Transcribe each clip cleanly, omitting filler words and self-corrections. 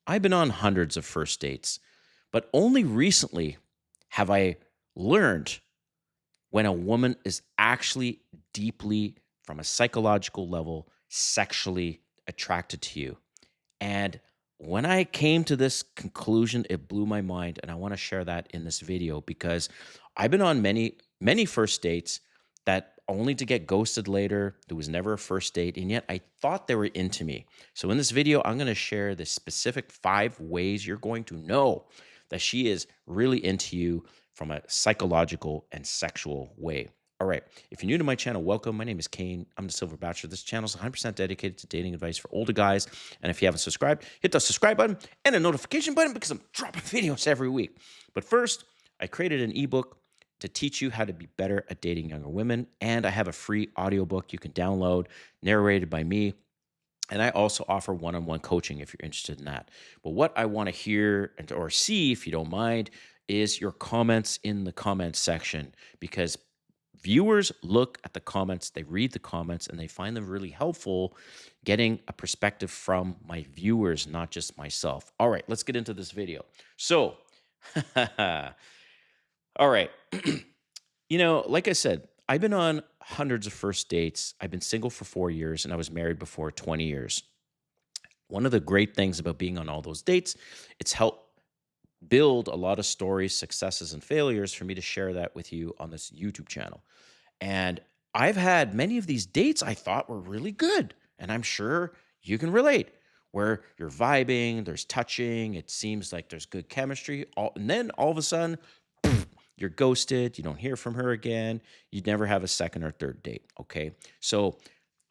I've been on hundreds of first dates, but only recently have I learned when a woman is actually deeply, from a psychological level, sexually attracted to you. And when I came to this conclusion, it blew my mind. And I want to share that in this video because I've been on many first dates that only to get ghosted later. There was never a first date. And yet I thought they were into me. So in this video, I'm going to share the specific 5 ways you're going to know that she is really into you from a psychological and sexual way. All right. If you're new to my channel, welcome. My name is Kane. I'm the Silver Bachelor. This channel is 100% dedicated to dating advice for older guys. And if you haven't subscribed, hit the subscribe button and a notification button because I'm dropping videos every week. But first, I created an ebook to teach you how to be better at dating younger women. And I have a free audiobook you can download, narrated by me. And I also offer one-on-one coaching if you're interested in that. But what I want to hear or see, if you don't mind, is your comments in the comments section, because viewers look at the comments, they read the comments, and they find them really helpful getting a perspective from my viewers, not just myself. All right, let's get into this video. So, all right. Like I said, I've been on hundreds of first dates. I've been single for 4 years, and I was married before 20 years. One of the great things about being on all those dates, it's helped build a lot of stories, successes, and failures for me to share that with you on this YouTube channel. And I've had many of these dates I thought were really good, and I'm sure you can relate, where you're vibing, there's touching, it seems like there's good chemistry, and then all of a sudden, you're ghosted, you don't hear from her again, you never have a second or third date, okay? So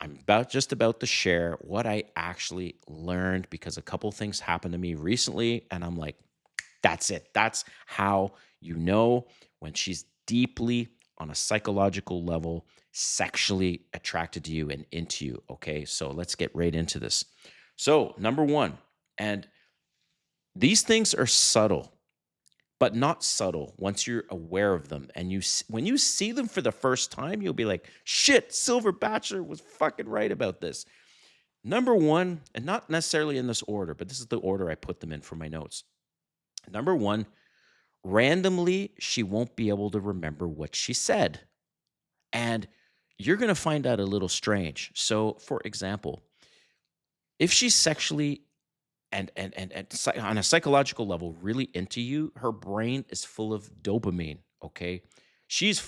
I'm just about to share what I actually learned, because a couple things happened to me recently, and I'm like, that's it. That's how you know when she's deeply, on a psychological level, sexually attracted to you and into you, okay? So let's get right into this. So number one, and these things are subtle, but not subtle once you're aware of them. And when you see them for the first time, you'll be like, shit, Silver Bachelor was fucking right about this. Number one, and not necessarily in this order, but this is the order I put them in for my notes. Number one, randomly, she won't be able to remember what she said. And you're going to find that a little strange. So, for example, if she's sexually and on a psychological level really into you, her brain is full of dopamine, okay?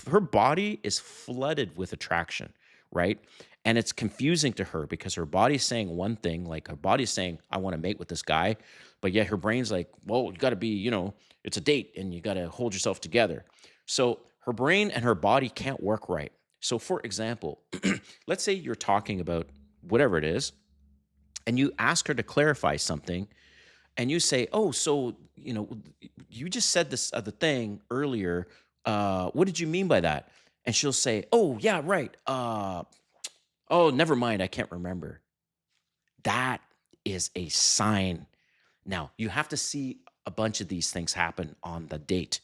Her body is flooded with attraction, right? And it's confusing to her because her body's saying one thing, like her body's saying, I want to mate with this guy, but yet her brain's like, well, you got to be, it's a date and you got to hold yourself together. So her brain and her body can't work right. So for example, let's say you're talking about whatever it is, and you ask her to clarify something, and you say, oh, so, you just said this other thing earlier. What did you mean by that? And she'll say, oh, yeah, right. Oh, never mind. I can't remember. That is a sign. Now, you have to see a bunch of these things happen on the date,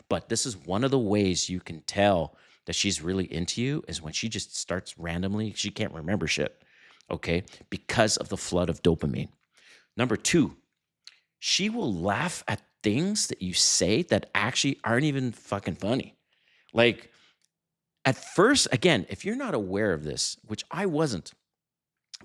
but this is one of the ways you can tell that she's really into you, is when she just starts randomly, she can't remember shit, okay, because of the flood of dopamine. Number two, she will laugh at things that you say that actually aren't even fucking funny. Like, at first, again, if you're not aware of this, which I wasn't,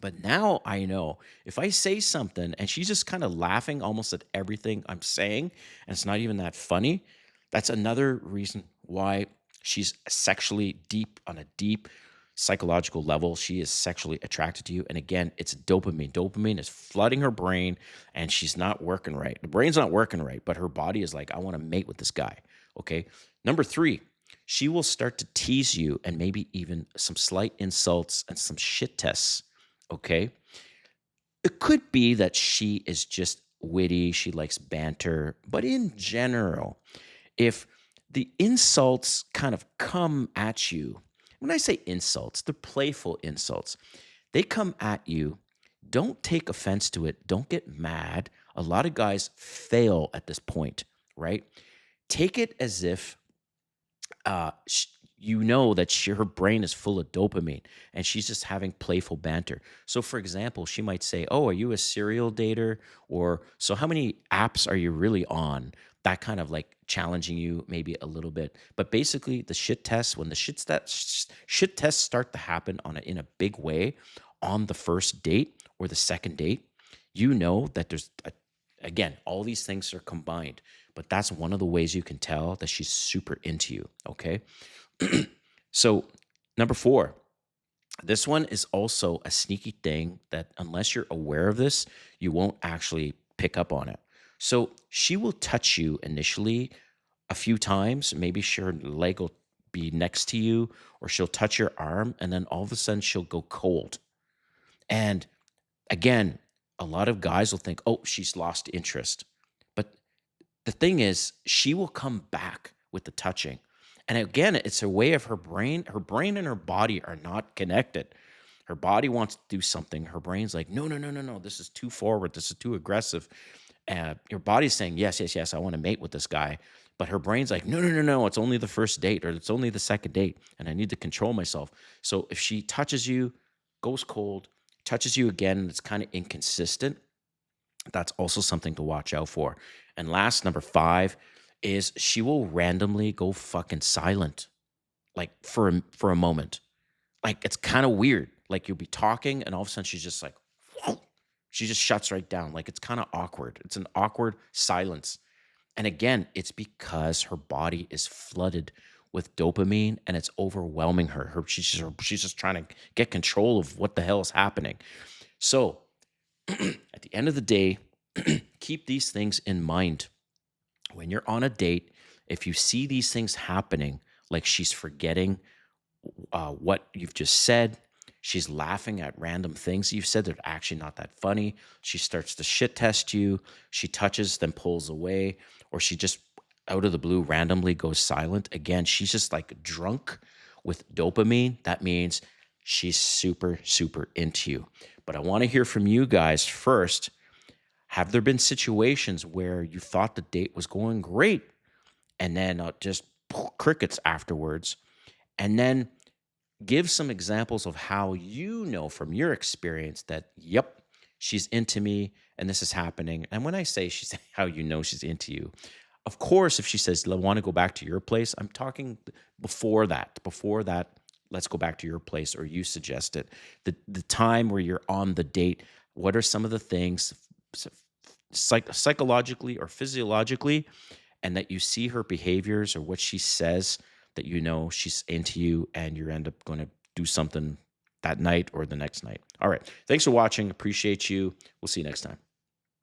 but now I know, if I say something and she's just kind of laughing almost at everything I'm saying, and it's not even that funny, that's another reason why she's sexually deep, on a deep psychological level. She is sexually attracted to you. And again, it's dopamine. Dopamine is flooding her brain, and she's not working right. The brain's not working right, but her body is like, I want to mate with this guy. Okay. Number three, she will start to tease you, and maybe even some slight insults and some shit tests. Okay. It could be that she is just witty, she likes banter, but in general, if the insults kind of come at you, when I say insults, they're playful insults. They come at you. Don't take offense to it. Don't get mad. A lot of guys fail at this point, right? Take it as if you know that her brain is full of dopamine and she's just having playful banter. So, for example, she might say, "Oh, are you a serial dater?" Or, "So, how many apps are you really on?" That kind of like challenging you maybe a little bit. But basically, the shit tests, when the shit tests start to happen in a big way on the first date or the second date, you know that again, all these things are combined. But that's one of the ways you can tell that she's super into you. Okay. So, number four, this one is also a sneaky thing that unless you're aware of this, you won't actually pick up on it. So, she will touch you initially a few times. Maybe her leg will be next to you, or she'll touch your arm, and then all of a sudden she'll go cold. And again, a lot of guys will think, oh, she's lost interest. But the thing is, she will come back with the touching. And again, it's a way of her brain. Her brain and her body are not connected. Her body wants to do something. Her brain's like, no, no, no, no, no. This is too forward. This is too aggressive. Your body's saying, yes, yes, yes, I want to mate with this guy. But her brain's like, no, no, no, no. It's only the first date or it's only the second date. And I need to control myself. So if she touches you, goes cold, touches you again, and it's kind of inconsistent, that's also something to watch out for. And last, number five, is she will randomly go fucking silent, like for a moment. Like it's kind of weird. Like you'll be talking, and all of a sudden she's just like, whoa. She just shuts right down. Like it's kind of awkward. It's an awkward silence. And again, it's because her body is flooded with dopamine and it's overwhelming her. She's just trying to get control of what the hell is happening. So at the end of the day, keep these things in mind. When you're on a date, if you see these things happening, like she's forgetting what you've just said, she's laughing at random things you've said that are actually not that funny, she starts to shit test you, she touches, then pulls away, or she just out of the blue randomly goes silent. Again, she's just like drunk with dopamine. That means she's super, super into you. But I want to hear from you guys first. Have there been situations where you thought the date was going great and then just crickets afterwards? And then give some examples of how you know from your experience that, yep, she's into me and this is happening. And when I say she's how you know she's into you, of course, if she says, I want to go back to your place, I'm talking before that. Before that, let's go back to your place, or you suggest it. The time where you're on the date, what are some of the things psychologically or physiologically, and that you see her behaviors or what she says that you know she's into you and you end up going to do something that night or the next night. All right. Thanks for watching. Appreciate you. We'll see you next time.